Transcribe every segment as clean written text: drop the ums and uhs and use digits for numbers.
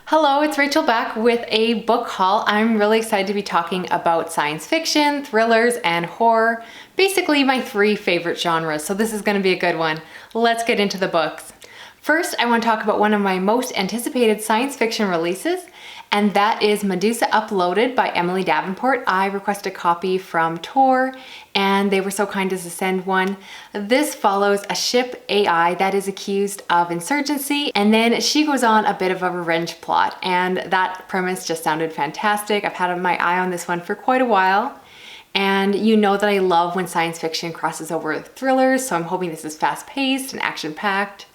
Hello, it's Rachel back with a book haul. I'm really excited to be talking about science fiction, thrillers, and horror. Basically my three favorite genres, so this is going to be a good one. Let's get into the books. First, I want to talk about one of my most anticipated science fiction releases, and that is Medusa Uploaded by Emily Davenport. I requested a copy from Tor, and they were so kind as to send one. This follows a ship AI that is accused of insurgency, and then she goes on a bit of a revenge plot, and that premise just sounded fantastic. I've had my eye on this one for quite a while. And you know that I love when science fiction crosses over with thrillers, so I'm hoping this is fast-paced and action-packed.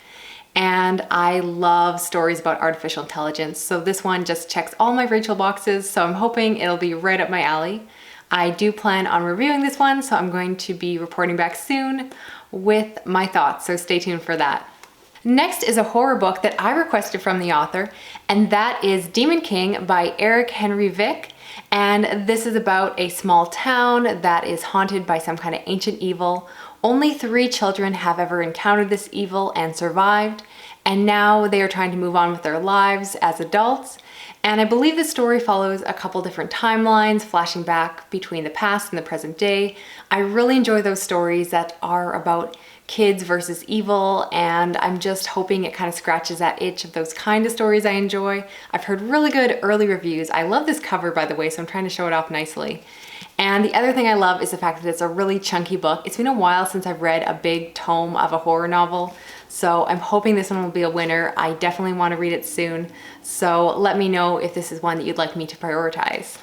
And I love stories about artificial intelligence, so this one just checks all my Rachel boxes, so I'm hoping it'll be right up my alley. I do plan on reviewing this one, so I'm going to be reporting back soon with my thoughts, so stay tuned for that. Next is a horror book that I requested from the author, and that is Demon King by Erik Vick. And this is about a small town that is haunted by some kind of ancient evil. Only 3 children have ever encountered this evil and survived, and now they are trying to move on with their lives as adults. And I believe the story follows a couple different timelines, flashing back between the past and the present day. I really enjoy those stories that are about kids versus evil, and I'm just hoping it kind of scratches that itch of those kind of stories I enjoy. I've heard really good early reviews. I love this cover, by the way, so I'm trying to show it off nicely. And the other thing I love is the fact that it's a really chunky book. It's been a while since I've read a big tome of a horror novel, so I'm hoping this one will be a winner. I definitely want to read it soon, so let me know if this is one that you'd like me to prioritize.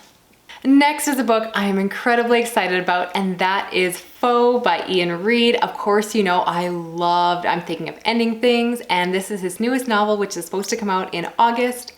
Next is a book I am incredibly excited about, and that is Faux by Iain Reid. Of course, you know I'm Thinking of Ending Things, and this is his newest novel, which is supposed to come out in August.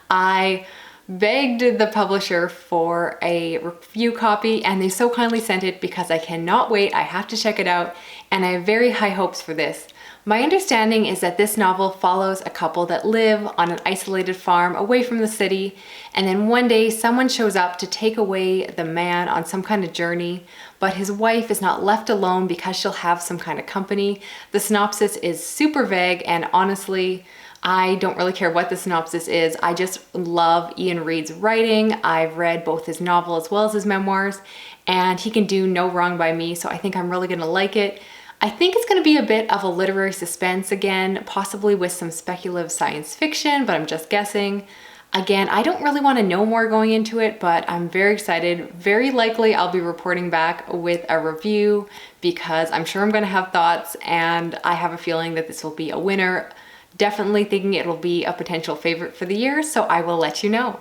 I begged the publisher for a review copy, and they so kindly sent it because I cannot wait. I have to check it out, and I have very high hopes for this. My understanding is that this novel follows a couple that live on an isolated farm away from the city, and then one day someone shows up to take away the man on some kind of journey, but his wife is not left alone because she'll have some kind of company. The synopsis is super vague, and honestly, I don't really care what the synopsis is. I just love Iain Reid's writing. I've read both his novel as well as his memoirs, and he can do no wrong by me, so I think I'm really gonna like it. I think it's gonna be a bit of a literary suspense again, possibly with some speculative science fiction, but I'm just guessing. Again, I don't really want to know more going into it, but I'm very excited. Very likely I'll be reporting back with a review because I'm sure I'm gonna have thoughts, and I have a feeling that this will be a winner. Definitely thinking it'll be a potential favorite for the year, so I will let you know.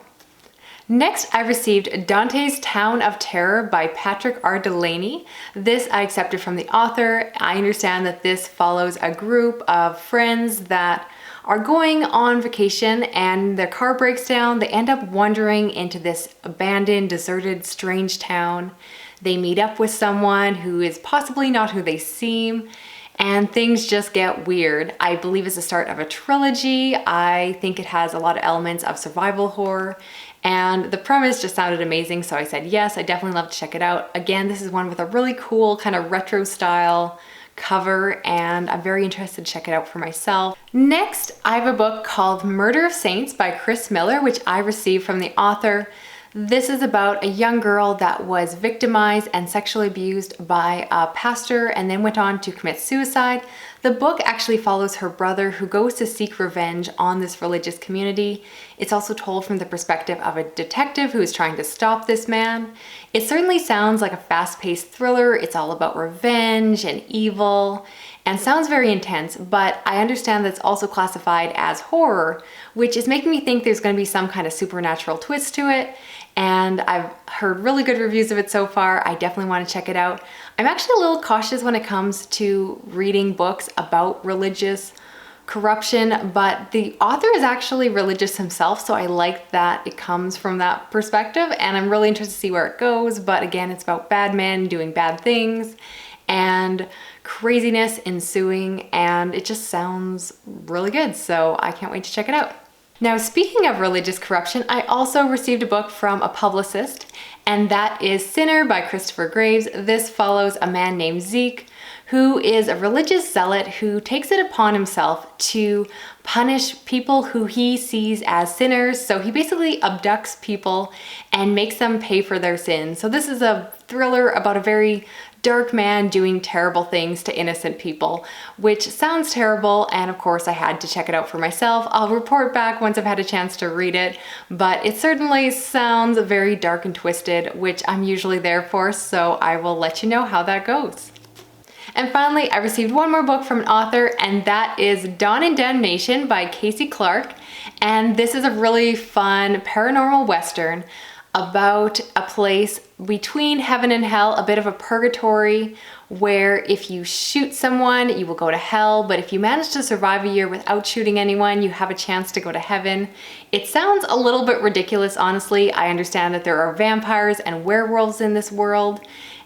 Next, I received Dante's Town of Terror by Patrick R. Delaney. This I accepted from the author. I understand that this follows a group of friends that are going on vacation and their car breaks down. They end up wandering into this abandoned, deserted, strange town. They meet up with someone who is possibly not who they seem, and things just get weird. I believe it's the start of a trilogy. I think it has a lot of elements of survival horror, and the premise just sounded amazing, so I said yes, I definitely love to check it out. Again, this is one with a really cool kind of retro style cover, and I'm very interested to check it out for myself. Next, I have a book called Murder of Saints by Chris Miller, which I received from the author. This is about a young girl that was victimized and sexually abused by a pastor and then went on to commit suicide. The book actually follows her brother who goes to seek revenge on this religious community. It's also told from the perspective of a detective who is trying to stop this man. It certainly sounds like a fast-paced thriller. It's all about revenge and evil and sounds very intense, but I understand that it's also classified as horror, which is making me think there's going to be some kind of supernatural twist to it. And I've heard really good reviews of it so far. I definitely want to check it out. I'm actually a little cautious when it comes to reading books about religious corruption, but the author is actually religious himself, so I like that it comes from that perspective, and I'm really interested to see where it goes. But again, it's about bad men doing bad things and craziness ensuing, and it just sounds really good, so I can't wait to check it out. Now, speaking of religious corruption, I also received a book from a publicist, and that is Sinner by Christopher Graves. This follows a man named Zeke who is a religious zealot who takes it upon himself to punish people who he sees as sinners. So he basically abducts people and makes them pay for their sins. So this is a thriller about a very dark man doing terrible things to innocent people, which sounds terrible, and of course I had to check it out for myself. I'll report back once I've had a chance to read it, but it certainly sounds very dark and twisted, which I'm usually there for, so I will let you know how that goes. And finally, I received one more book from an author, and that is Dawn in Damnation by Casey Clark. And this is a really fun paranormal western about a place between heaven and hell, a bit of a purgatory, where if you shoot someone, you will go to hell, but if you manage to survive a year without shooting anyone, you have a chance to go to heaven. It sounds a little bit ridiculous, honestly. I understand that there are vampires and werewolves in this world,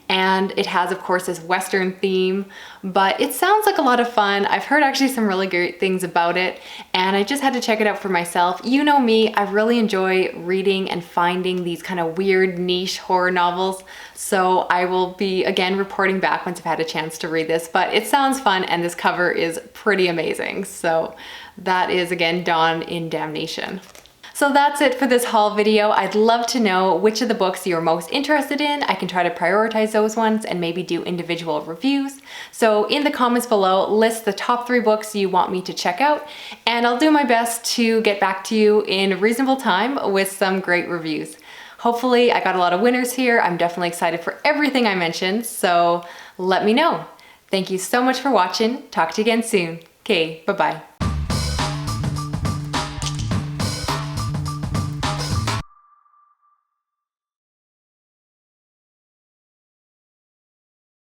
and it has, of course, this Western theme, but it sounds like a lot of fun. I've heard actually some really great things about it, and I just had to check it out for myself. You know me, I really enjoy reading and finding these kind of weird niche horror novels, so I will be, again, reporting back once I've had a chance to read this, but it sounds fun, and this cover is pretty amazing. So that is, again, Dawn in Damnation. So that's it for this haul video. I'd love to know which of the books you're most interested in. I can try to prioritize those ones and maybe do individual reviews. So in the comments below, list the top 3 books you want me to check out, and I'll do my best to get back to you in a reasonable time with some great reviews. Hopefully I got a lot of winners here. I'm definitely excited for everything I mentioned, so let me know. Thank you so much for watching. Talk to you again soon. Okay, bye-bye.